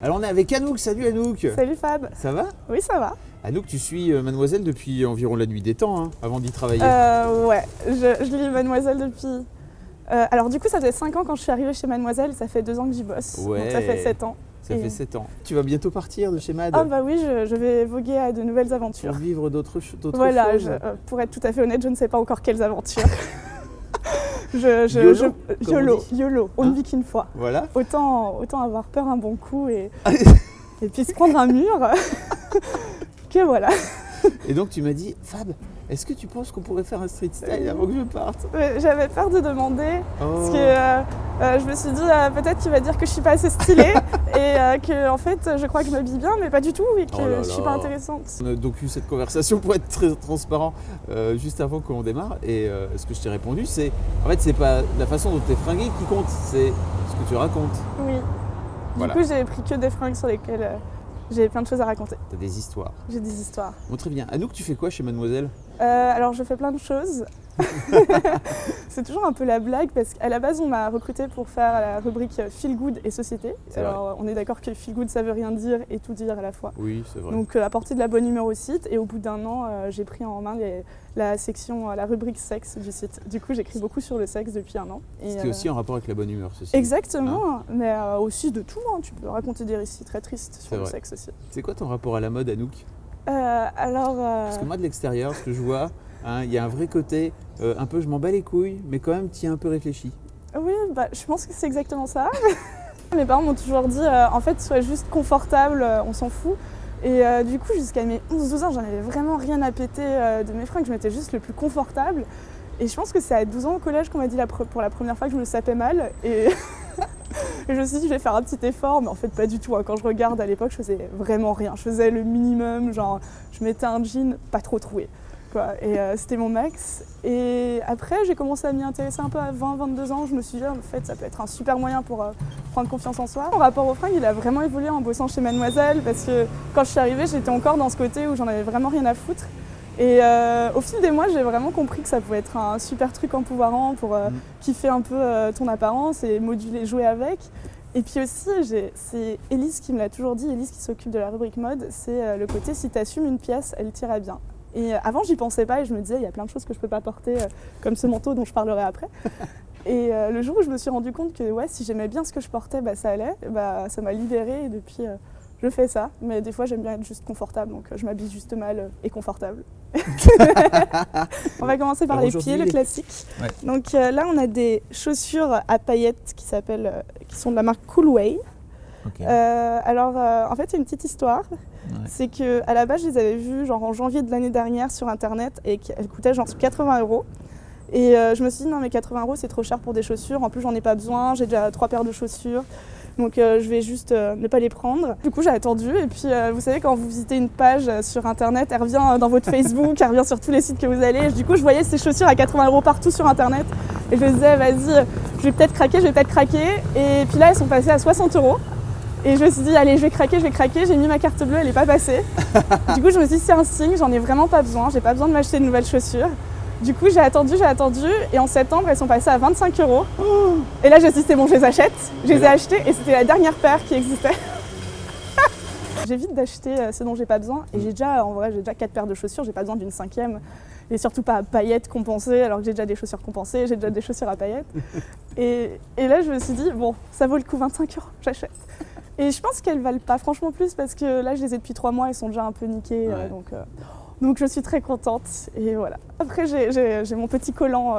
Alors on est avec Anouk, salut Anouk. Salut Fab. Ça va? Oui, ça va. Anouk, tu suis Mademoiselle depuis environ la nuit des temps, hein, avant d'y travailler. Ouais, je lis Mademoiselle depuis... alors du coup, ça fait 5 ans quand je suis arrivée chez Mademoiselle, ça fait 2 ans que j'y bosse, Ouais. donc ça fait 7 ans. Ça fait 7 ans. Tu vas bientôt partir de chez Mad Ah bah oui, je vais voguer à de nouvelles aventures. pour vivre d'autres Voilà, choses. pour être tout à fait honnête, je ne sais pas encore quelles aventures. YOLO, on ne vit qu'une fois. Voilà. Autant avoir peur un bon coup et puis se prendre un mur que voilà. Et donc tu m'as dit, Fab, est-ce que tu penses qu'on pourrait faire un street style avant que je parte? J'avais peur de demander parce Oh. que je me suis dit peut-être qu'il va dire que je suis pas assez stylée et que en fait je crois que je m'habille bien mais pas du tout et que Oh là je suis là. pas intéressante. On a donc eu cette conversation pour être très transparent juste avant qu'on démarre et ce que je t'ai répondu c'est en fait c'est pas la façon dont tu es fringué qui compte, c'est ce que tu racontes. Oui. Voilà. Du coup j'ai pris que des fringues sur lesquelles j'ai plein de choses à raconter. Tu as des histoires. J'ai des histoires. Bon très bien. Anouk, tu fais quoi chez Mademoiselle? Alors je fais plein de choses. C'est toujours un peu la blague parce qu'à la base on m'a recrutée pour faire la rubrique Feel Good et Société. C'est Alors on est d'accord que Feel Good ça veut rien dire et tout dire à la fois. Oui, c'est vrai. Donc apporter de la bonne humeur au site et au bout d'1 an j'ai pris en main la section, la rubrique sexe du site. Du coup j'écris beaucoup sur le sexe depuis 1 an. Et, C'était aussi en rapport avec la bonne humeur, ceci. Exactement, mais aussi de tout, hein. Tu peux raconter des récits très tristes sur le vrai. sexe aussi. C'est quoi ton rapport à la mode, Anouk? Parce que moi de l'extérieur, ce que je vois, il y a un vrai côté un peu je m'en bats les couilles, mais quand même tu es un peu réfléchi. Oui, bah, je pense que c'est exactement ça. Mes parents m'ont toujours dit, en fait, sois juste confortable, on s'en fout. Et du coup, jusqu'à mes 11-12 ans, j'en avais vraiment rien à péter de mes fringues, je mettais juste le plus confortable. Et je pense que c'est à 12 ans au collège qu'on m'a dit pour la première fois que je me sapais mal. Et je me suis dit, je vais faire un petit effort, mais en fait, pas du tout. Quand je regarde, à l'époque, je faisais vraiment rien. Je faisais le minimum, genre, je mettais un jean pas trop troué. Et c'était mon max. Et après, j'ai commencé à m'y intéresser un peu à 20-22 ans. Je me suis dit, en fait, ça peut être un super moyen pour prendre confiance en soi. Mon rapport aux fringues, il a vraiment évolué en bossant chez Mademoiselle parce que quand je suis arrivée, j'étais encore dans ce côté où j'en avais vraiment rien à foutre. Et au fil des mois, j'ai vraiment compris que ça pouvait être un super truc empouvoirant pour kiffer un peu ton apparence et moduler, jouer avec. Et puis aussi, c'est Élise qui me l'a toujours dit, Élise qui s'occupe de la rubrique mode, c'est le côté si tu assumes une pièce, elle t'ira bien. Et avant, j'y pensais pas et je me disais, il y a plein de choses que je peux pas porter, comme ce manteau dont je parlerai après. Et le jour où je me suis rendu compte que ouais, si j'aimais bien ce que je portais, ça allait, ça m'a libérée et depuis, je fais ça. Mais des fois, j'aime bien être juste confortable, donc je m'habille juste mal et confortable. On va commencer par les pieds, le classique. Ouais. Donc là, on a des chaussures à paillettes qui sont de la marque Coolway. Okay. En fait, c'est une petite histoire. Ouais. C'est qu'à la base, je les avais vues en janvier de l'année dernière sur internet et qu'elles coûtaient genre 80 €. Et je me suis dit, non, mais 80 € c'est trop cher pour des chaussures. En plus, j'en ai pas besoin, j'ai déjà 3 paires de chaussures. Donc, je vais juste ne pas les prendre. Du coup, j'ai attendu. Et puis, vous savez, quand vous visitez une page sur internet, elle revient dans votre Facebook, elle revient sur tous les sites que vous allez. Et du coup, je voyais ces chaussures à 80 € partout sur internet. Et je me disais, vas-y, je vais peut-être craquer. Et puis là, elles sont passées à 60 €. Et je me suis dit, allez, je vais craquer. J'ai mis ma carte bleue, elle n'est pas passée. Du coup, je me suis dit, c'est un signe, j'en ai vraiment pas besoin. J'ai pas besoin de m'acheter de nouvelles chaussures. Du coup, j'ai attendu. Et en septembre, elles sont passées à 25 €. Et là, je me suis dit, c'est bon, je les achète. Je les ai achetées et c'était la dernière paire qui existait. J'évite d'acheter ce dont j'ai pas besoin. Et j'ai déjà 4 paires de chaussures, j'ai pas besoin d'une 5e. Et surtout pas à paillettes compensées, alors que j'ai déjà des chaussures compensées, j'ai déjà des chaussures à paillettes. Et là, je me suis dit, bon, ça vaut le coup 25 €, j'achète. Et je pense qu'elles valent pas franchement plus parce que là, je les ai depuis 3 mois, elles sont déjà un peu niquées. Ouais. Donc je suis très contente. Et voilà. Après, j'ai mon petit collant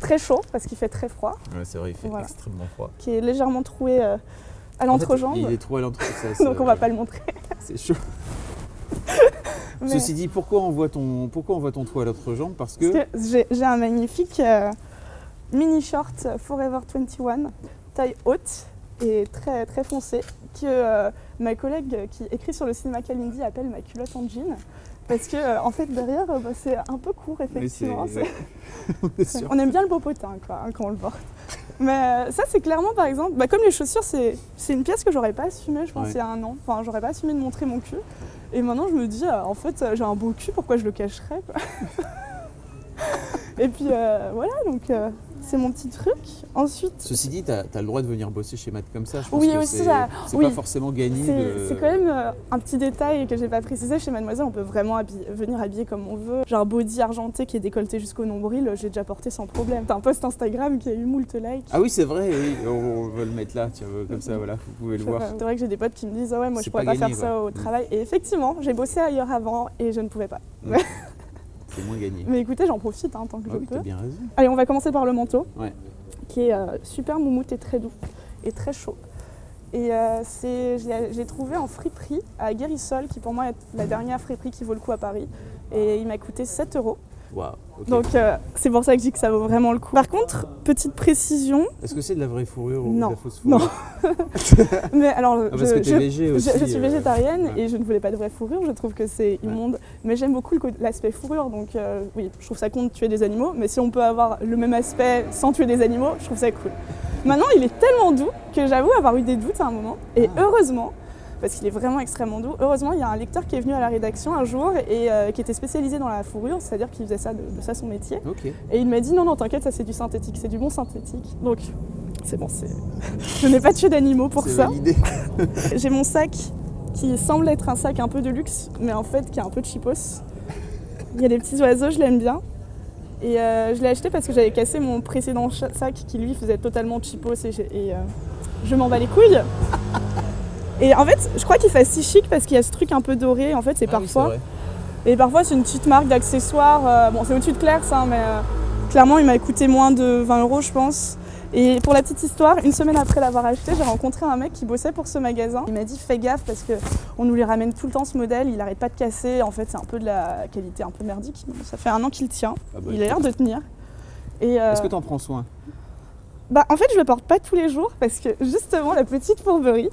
très chaud parce qu'il fait très froid, Ouais, c'est vrai, il fait extrêmement froid. qui est légèrement troué à l'entrejambe. Il est troué à l'entrejambe. Donc on va pas le montrer. C'est chaud. Mais Ceci dit, pourquoi on voit ton trou à l'entrejambe? Parce que j'ai un magnifique mini short Forever 21, taille haute et très, très foncé, que ma collègue qui écrit sur le cinéma Kalindi appelle ma culotte en jean. Parce que en fait derrière c'est un peu court effectivement. On aime bien le popotin quand on le porte. Mais ça c'est clairement par exemple, comme les chaussures c'est une pièce que j'aurais pas assumée je pense il y a 1 an. Enfin j'aurais pas assumé de montrer mon cul. Et maintenant je me dis en fait j'ai un beau cul, pourquoi je le cacherais quoi. Et puis voilà donc c'est mon petit truc. Ensuite, Ceci dit, tu as le droit de venir bosser chez Matt comme ça. Je pense oui que aussi, c'est oui. pas forcément gagné. C'est quand même un petit détail que j'ai pas précisé. Chez Mademoiselle, on peut vraiment venir habiller comme on veut. J'ai un body argenté qui est décolleté jusqu'au nombril, j'ai déjà porté sans problème. T'as un post Instagram qui a eu moult likes. Ah oui, c'est vrai, oui. On va le mettre là, tiens, comme ça, voilà, vous pouvez le voir. C'est vrai que j'ai des potes qui me disent ah ouais, moi je C'est pourrais pas pas gagné, faire ça quoi. au travail. Et effectivement, j'ai bossé ailleurs avant et je ne pouvais pas. C'est moins gagné. Mais écoutez, j'en profite tant que Ah je oui, peux. t'as bien raison. Allez, on va commencer par le manteau, Ouais. qui est super moumoute et très doux et très chaud. Et j'ai trouvé en friperie à Guérissol, qui pour moi est la dernière friperie qui vaut le coup à Paris. Et il m'a coûté 7 €. Waouh, ok. Donc c'est pour ça que je dis que ça vaut vraiment le coup. Par contre, petite précision. Est-ce que c'est de la vraie fourrure ou Non. de la fausse Non. fourrure? Mais alors, Parce que t'es végé aussi. je suis végétarienne ouais. et je ne voulais pas de vraie fourrure, je trouve que c'est immonde. Mais j'aime beaucoup l'aspect fourrure, donc oui, je trouve ça con de tuer des animaux. Mais si on peut avoir le même aspect sans tuer des animaux, je trouve ça cool. Maintenant, il est tellement doux que j'avoue avoir eu des doutes à un moment. Et heureusement, parce qu'il est vraiment extrêmement doux, heureusement, il y a un lecteur qui est venu à la rédaction un jour et qui était spécialisé dans la fourrure, c'est-à-dire qu'il faisait ça de ça son métier. Ok. Et il m'a dit non, t'inquiète, ça c'est du synthétique, c'est du bon synthétique. Donc, c'est bon, je n'ai pas tué d'animaux pour C'est ça. validé. J'ai mon sac qui semble être un sac un peu de luxe, mais en fait qui est un peu cheapos. Il y a des petits oiseaux, je l'aime bien. Et je l'ai acheté parce que j'avais cassé mon précédent sac qui lui faisait totalement cheapos et je m'en bats les couilles. Et en fait, je crois qu'il fait si chic parce qu'il y a ce truc un peu doré, en fait c'est Ah oui, parfois. c'est vrai. Et parfois c'est une petite marque d'accessoires, bon c'est au-dessus de Claire ça, mais clairement il m'a coûté moins de 20 € je pense. Et pour la petite histoire, une semaine après l'avoir acheté, j'ai rencontré un mec qui bossait pour ce magasin. Il m'a dit fais gaffe parce qu'on nous les ramène tout le temps ce modèle, il arrête pas de casser, en fait c'est un peu de la qualité un peu merdique. Ça fait 1 an qu'il tient, Ah bah, il a l'air de tenir. Et Est-ce que t'en prends soin? bah en fait je le porte pas tous les jours parce que justement la petite fourberie,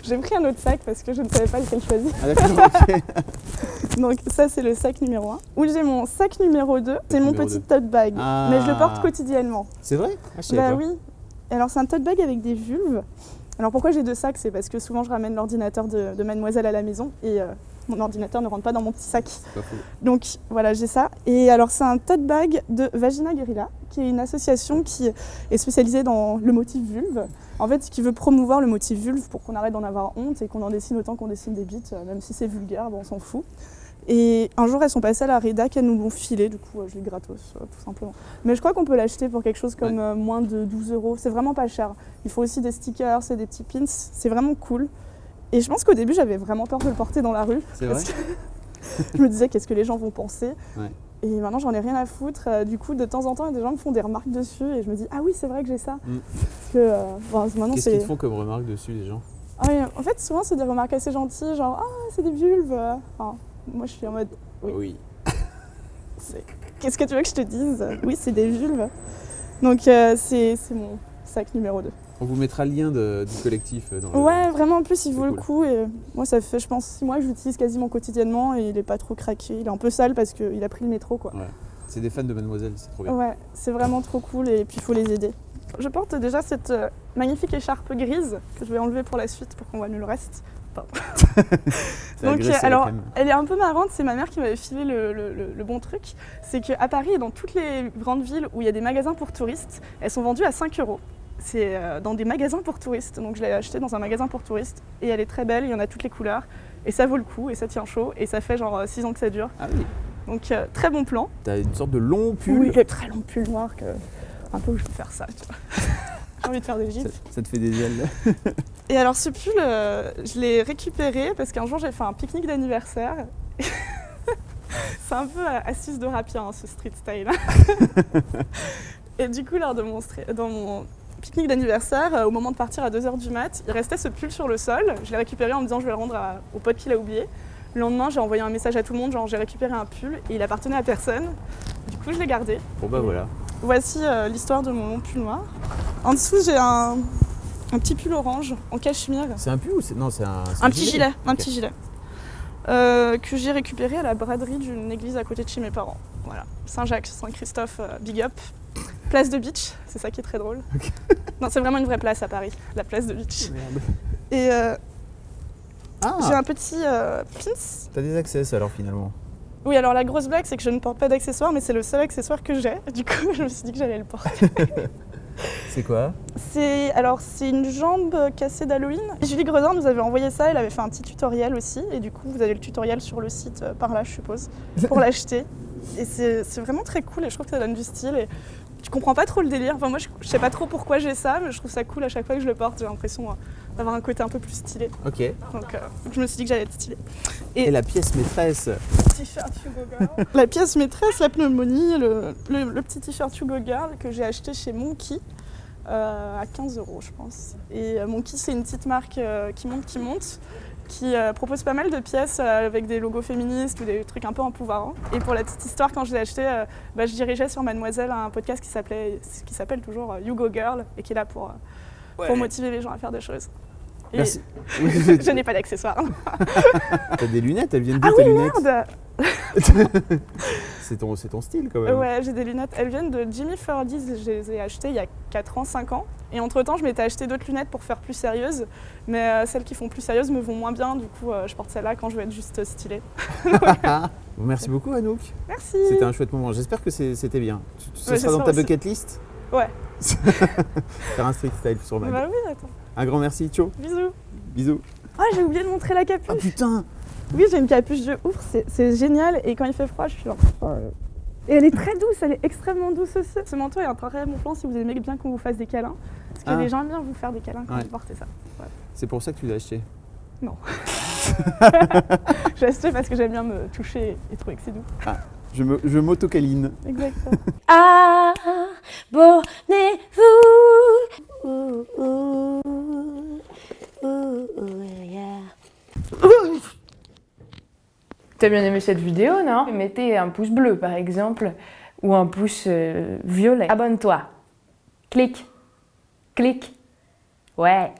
j'ai pris un autre sac parce que je ne savais pas lequel choisir. Ah d'accord, ok. Donc ça c'est le sac numéro 1. Où j'ai mon sac numéro 2, c'est mon Numéro petit 2. tote bag. Ah. Mais je le porte quotidiennement. C'est vrai? Ah, je savais Bah pas. oui. Et alors c'est un tote bag avec des vulves. Alors pourquoi j'ai 2 sacs? C'est parce que souvent je ramène l'ordinateur de Mademoiselle à la maison et mon ordinateur ne rentre pas dans mon petit sac. C'est pas faux. Donc voilà, j'ai ça. Et alors c'est un tote bag de Vagina Guerilla, qui est une association qui est spécialisée dans le motif vulve. En fait, qui veut promouvoir le motif vulve pour qu'on arrête d'en avoir honte et qu'on en dessine autant qu'on dessine des bites, même si c'est vulgaire, bon, on s'en fout. Et un jour, elles sont passées à la rédac, elles nous l'ont filé, du coup, je l'ai gratos, tout simplement. Mais je crois qu'on peut l'acheter pour quelque chose comme moins de 12 €. C'est vraiment pas cher. Il faut aussi des stickers et des petits pins. C'est vraiment cool. Et je pense qu'au début, j'avais vraiment peur de le porter dans la rue. C'est vrai? Je me disais, qu'est-ce que les gens vont penser? Ouais. Et maintenant, j'en ai rien à foutre. Du coup, de temps en temps, des gens me font des remarques dessus et je me dis, ah oui, c'est vrai que j'ai ça. Parce que maintenant, Qu'est-ce qu'ils te font comme remarque dessus, les gens? Ah oui, en fait, souvent, c'est des remarques assez gentilles, genre, ah, c'est des vulves. Enfin, moi, je suis en mode, Oui. qu'est-ce que tu veux que je te dise? Oui, c'est des vulves. Donc, c'est mon sac numéro 2. On vous mettra le lien du collectif dans le... Ouais, vraiment, en plus, il vaut C'est le cool. coup. Et moi, ça fait, je pense, 6 mois que je l'utilise quasiment quotidiennement et il est pas trop craqué. Il est un peu sale parce qu'il a pris le métro, quoi. Ouais. C'est des fans de Mademoiselle, c'est trop bien. Ouais, c'est vraiment trop cool et puis il faut les aider. Je porte déjà cette magnifique écharpe grise que je vais enlever pour la suite pour qu'on voit mieux le reste. C'est Donc, agressé, la alors, crème. elle est un peu marrante, c'est ma mère qui m'avait filé le bon truc. C'est qu'à Paris et dans toutes les grandes villes où il y a des magasins pour touristes, elles sont vendues à 5 €. C'est dans des magasins pour touristes. Donc je l'ai achetée dans un magasin pour touristes et elle est très belle, il y en a toutes les couleurs. Et ça vaut le coup et ça tient chaud et ça fait genre 6 ans que ça dure. Ah oui. Donc très bon plan. T'as une sorte de long pull. Oui, le très long pull noir que un peu où je peux faire ça. Tu vois. J'ai envie de faire des gifs. Ça te fait des ailes. Et alors ce pull, je l'ai récupéré parce qu'un jour j'ai fait un pique-nique d'anniversaire. C'est un peu astuce de rapien, ce street style. Et du coup, lors de dans mon pique-nique d'anniversaire, au moment de partir à 2 h du mat, il restait ce pull sur le sol. Je l'ai récupéré en me disant je vais le rendre au pote qui l'a oublié. Le lendemain, j'ai envoyé un message à tout le monde, genre j'ai récupéré un pull et il appartenait à personne. Du coup, je l'ai gardé. Bon bah voilà. Voici l'histoire de mon long pull noir. En dessous, j'ai un petit pull orange en cachemire. C'est un pull ou c'est... Non, c'est un Petit gilet, un petit gilet. Que j'ai récupéré à la braderie d'une église à côté de chez mes parents. Voilà, Saint-Jacques, Saint-Christophe, big up. Place de Beach, c'est ça qui est très drôle. Okay. Non, c'est vraiment une vraie place à Paris, la place de Beach. Merde. Et j'ai un petit pins. T'as des accès alors finalement. Oui, alors la grosse blague, c'est que je ne porte pas d'accessoires, mais c'est le seul accessoire que j'ai. Du coup, je me suis dit que j'allais le porter. C'est quoi? C'est une jambe cassée d'Halloween. Julie Gredin nous avait envoyé ça, elle avait fait un petit tutoriel aussi. Et du coup, vous avez le tutoriel sur le site par là, je suppose, pour l'acheter. Et c'est vraiment très cool et je trouve que ça donne du style. Et je comprends pas trop le délire. Enfin, moi, je sais pas trop pourquoi j'ai ça, mais je trouve ça cool à chaque fois que je le porte. J'ai l'impression d'avoir un côté un peu plus stylé. Ok. Donc, je me suis dit que j'allais être stylée. Et la pièce maîtresse? T-shirt Hugo Girl. La pièce maîtresse, la pneumonie, le petit t-shirt Hugo Girl que j'ai acheté chez Monkey à 15 €, je pense. Et Monkey, c'est une petite marque qui monte, qui propose pas mal de pièces avec des logos féministes ou des trucs un peu empouvoirants. Et pour la petite histoire, quand je l'ai acheté, je dirigeais sur Mademoiselle un podcast qui s'appelle toujours Hugo Girl et qui est là pour motiver les gens à faire des choses. Et Merci. je n'ai pas d'accessoires. T'as des lunettes, elles viennent d'où Ah tes oui, lunettes? merde. C'est ton style quand même. Ouais, j'ai des lunettes. Elles viennent de Jimmy Furdy. Je les ai achetées il y a 4 ans, 5 ans. Et entre-temps, je m'étais acheté d'autres lunettes pour faire plus sérieuse. Mais celles qui font plus sérieuses me vont moins bien. Du coup, je porte celle-là quand je veux être juste stylée. Bon, merci beaucoup Anouk. Merci. C'était un chouette moment. J'espère que c'était bien. Ce Ouais, sera dans j'espère ta aussi. bucket list? Ouais. Faire un street style sur Mag. Bah oui, attends. Un grand merci, ciao. Bisous. Bisous. Ah, j'ai oublié de montrer la capuche. Ah putain! Oui, j'ai une capuche de ouf. C'est génial. Et quand il fait froid, je suis genre... Et elle est très douce, elle est extrêmement douce aussi. Ce manteau est un très bon plan si vous aimez bien qu'on vous fasse des câlins. Parce que les gens aiment bien vous faire des câlins quand Ouais. vous portez ça. Ouais. C'est pour ça que tu l'as acheté? Non. J'ai acheté parce que j'aime bien me toucher et trouver que c'est doux. Ah, je m'auto-câline. Exactement. Abonnez-vous. Yeah. T'as bien aimé cette vidéo, non? Mettez un pouce bleu par exemple, ou un pouce violet. Abonne-toi. Clique. Clique. Ouais.